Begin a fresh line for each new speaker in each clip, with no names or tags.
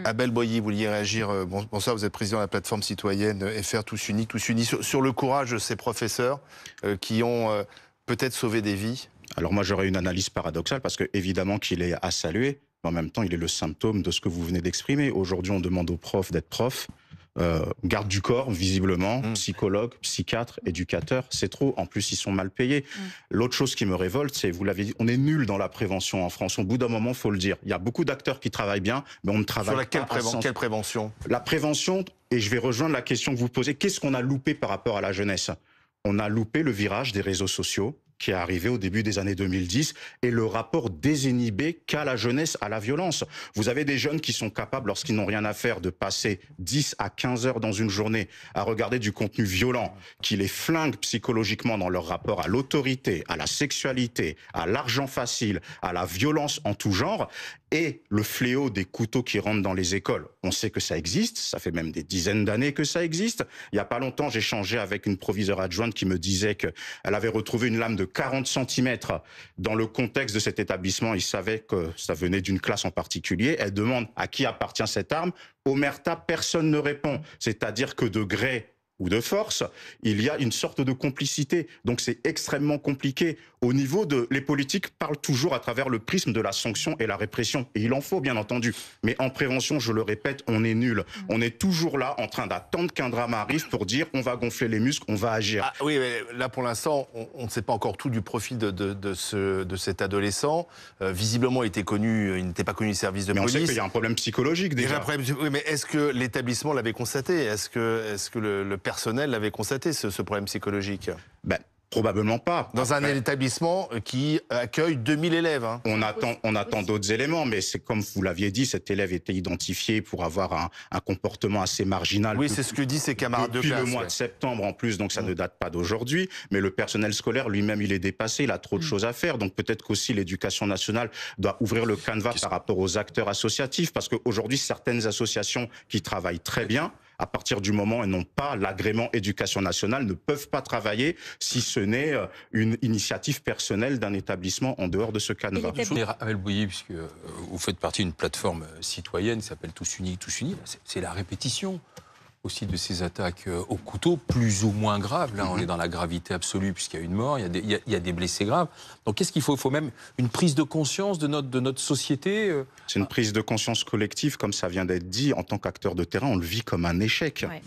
Abel Boilly, vous vouliez réagir. Bonsoir, vous êtes président de la plateforme citoyenne FR Tous Unis, Tous Unis. Sur le courage de ces professeurs qui ont peut-être sauvé des vies.
Alors moi, j'aurais une analyse paradoxale parce que évidemment qu'il est à saluer, mais en même temps, il est le symptôme de ce que vous venez d'exprimer. Aujourd'hui, on demande aux profs d'être profs. Garde du corps, visiblement, psychologue, psychiatre, éducateur, c'est trop. En plus, ils sont mal payés. L'autre chose qui me révolte, c'est, vous l'avez dit, on est nul dans la prévention en France. Au bout d'un moment, faut le dire. Il y a beaucoup d'acteurs qui travaillent bien, mais on ne travaille
Sur quelle prévention?
La prévention, et je vais rejoindre la question que vous posez, qu'est-ce qu'on a loupé par rapport à la jeunesse? On a loupé le virage des réseaux sociaux, qui est arrivé au début des années 2010, et le rapport désinhibé qu'a la jeunesse à la violence. Vous avez des jeunes qui sont capables, lorsqu'ils n'ont rien à faire, de passer 10 à 15 heures dans une journée à regarder du contenu violent, qui les flingue psychologiquement dans leur rapport à l'autorité, à la sexualité, à l'argent facile, à la violence en tout genre, et le fléau des couteaux qui rentrent dans les écoles. On sait que ça existe, ça fait même des dizaines d'années que ça existe. Il n'y a pas longtemps, j'échangeais avec une proviseure adjointe qui me disait qu'elle avait retrouvé une lame de 40 cm dans le contexte de cet établissement. Il savait que ça venait d'une classe en particulier. Elle demande à qui appartient cette arme. Omerta, personne ne répond. C'est-à-dire que de gré ou de force, il y a une sorte de complicité. Donc c'est extrêmement compliqué. Au niveau de... Les politiques parlent toujours à travers le prisme de la sanction et la répression. Et il en faut, bien entendu. Mais en prévention, je le répète, on est nul. On est toujours là, en train d'attendre qu'un drame arrive pour dire on va gonfler les muscles, on va agir.
Ah, oui, mais là, pour l'instant, on ne sait pas encore tout du profil de cet adolescent. Visiblement, il n'était pas connu du service de police.
Mais on sait qu'il y a un problème psychologique, déjà.
Oui, mais est-ce que l'établissement l'avait constaté? Est-ce que le personnel l'avait constaté, ce problème psychologique?
Probablement pas.
Dans un établissement qui accueille 2000 élèves. Hein.
On attend d'autres éléments, mais c'est comme vous l'aviez dit, cet élève était identifié pour avoir un comportement assez marginal.
Oui, c'est ce que disent ses camarades de classe.
Depuis le mois de septembre en plus, donc ça ne date pas d'aujourd'hui. Mais le personnel scolaire lui-même, il est dépassé, il a trop de choses à faire. Donc peut-être qu'aussi l'éducation nationale doit ouvrir le canevas par rapport aux acteurs associatifs, parce qu'aujourd'hui, certaines associations qui travaillent très bien, à partir du moment où elles n'ont pas l'agrément éducation nationale, ne peuvent pas travailler si ce n'est une initiative personnelle d'un établissement en dehors de ce canevas.
Abel Boilly, puisque vous faites partie d'une plateforme citoyenne qui s'appelle Tous Unis, c'est la répétition aussi de ces attaques au couteau, plus ou moins graves. Là, on est dans la gravité absolue puisqu'il y a une mort, il y a des blessés graves. Donc qu'est-ce qu'il faut? Il faut même une prise de conscience de notre société.
C'est une prise de conscience collective, comme ça vient d'être dit. En tant qu'acteur de terrain, on le vit comme un échec. Ouais.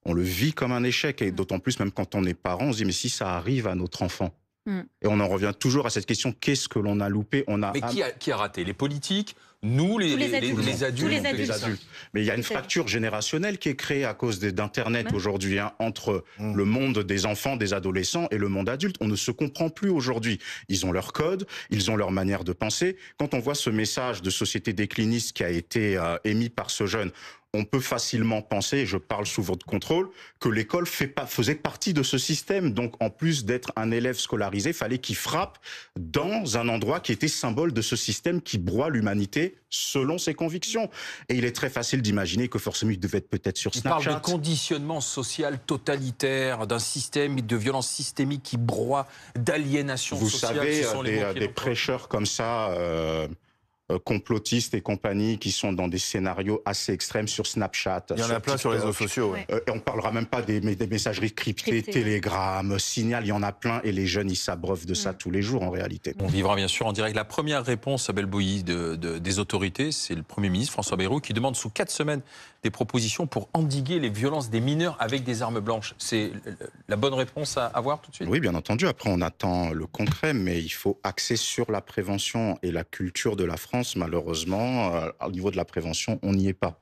On le vit comme un échec, et d'autant plus même quand on est parent, on se dit mais si ça arrive à notre enfant. Et on en revient toujours à cette question, qu'est-ce que l'on a loupé?
Mais qui a raté? Les politiques? Nous, les adultes.
Mais il y a une fracture générationnelle qui est créée à cause d'Internet aujourd'hui, entre le monde des enfants, des adolescents et le monde adulte. On ne se comprend plus aujourd'hui. Ils ont leur code, ils ont leur manière de penser. Quand on voit ce message de société décliniste qui a été émis par ce jeune, on peut facilement penser, et je parle sous votre contrôle, que l'école faisait partie de ce système. Donc, en plus d'être un élève scolarisé, il fallait qu'il frappe dans un endroit qui était symbole de ce système qui broie l'humanité selon ses convictions. Et il est très facile d'imaginer que forcément, il devait être peut-être sur Snapchat.
Il parle de conditionnement social totalitaire, d'un système de violence systémique qui broie, d'aliénation sociale.
Vous savez, des prêcheurs comme ça... complotistes et compagnie qui sont dans des scénarios assez extrêmes sur Snapchat.
Il y en a plein sur les réseaux sociaux.
Ouais. Et on parlera même pas des messageries cryptées, Telegram, Signal, il y en a plein, et les jeunes, ils s'abreuvent de ça tous les jours en réalité.
On vivra bien sûr en direct. La première réponse à Abel Boilly des autorités, c'est le Premier ministre François Bayrou qui demande sous 4 semaines des propositions pour endiguer les violences des mineurs avec des armes blanches. C'est la bonne réponse à avoir tout de suite?
Oui, bien entendu. Après, on attend le concret, mais il faut axer sur la prévention et la culture de la France. Malheureusement, au niveau de la prévention, on n'y est pas.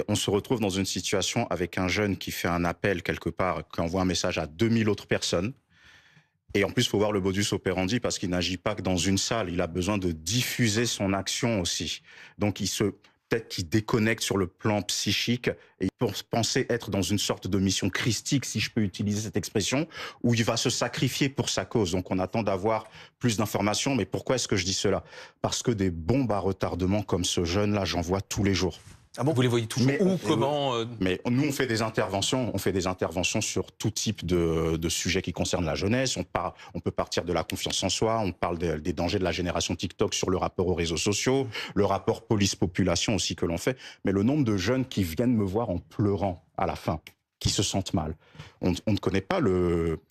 On se retrouve dans une situation avec un jeune qui fait un appel quelque part, qui envoie un message à 2000 autres personnes. Et en plus, il faut voir le modus operandi parce qu'il n'agit pas que dans une salle. Il a besoin de diffuser son action aussi. Donc, peut-être qu'il déconnecte sur le plan psychique et il peut penser être dans une sorte de mission christique, si je peux utiliser cette expression, où il va se sacrifier pour sa cause. Donc on attend d'avoir plus d'informations. Mais pourquoi est-ce que je dis cela? Parce que des bombes à retardement comme ce jeune-là, j'en vois tous les jours.
Ah bon?
Vous les voyez toujours
Mais-
où, comment
Mais nous, on fait des interventions sur tout type de sujets qui concernent la jeunesse. On peut partir de la confiance en soi, on parle des dangers de la génération TikTok sur le rapport aux réseaux sociaux, le rapport police-population aussi que l'on fait. Mais le nombre de jeunes qui viennent me voir en pleurant à la fin, qui se sentent mal. On ne connaît pas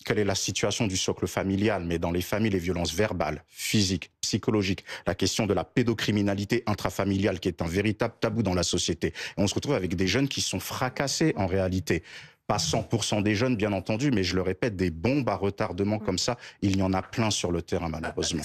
quelle est la situation du socle familial, mais dans les familles, les violences verbales, physiques, psychologiques, la question de la pédocriminalité intrafamiliale qui est un véritable tabou dans la société. Et on se retrouve avec des jeunes qui sont fracassés en réalité. Pas 100% des jeunes, bien entendu, mais je le répète, des bombes à retardement comme ça, il y en a plein sur le terrain, malheureusement.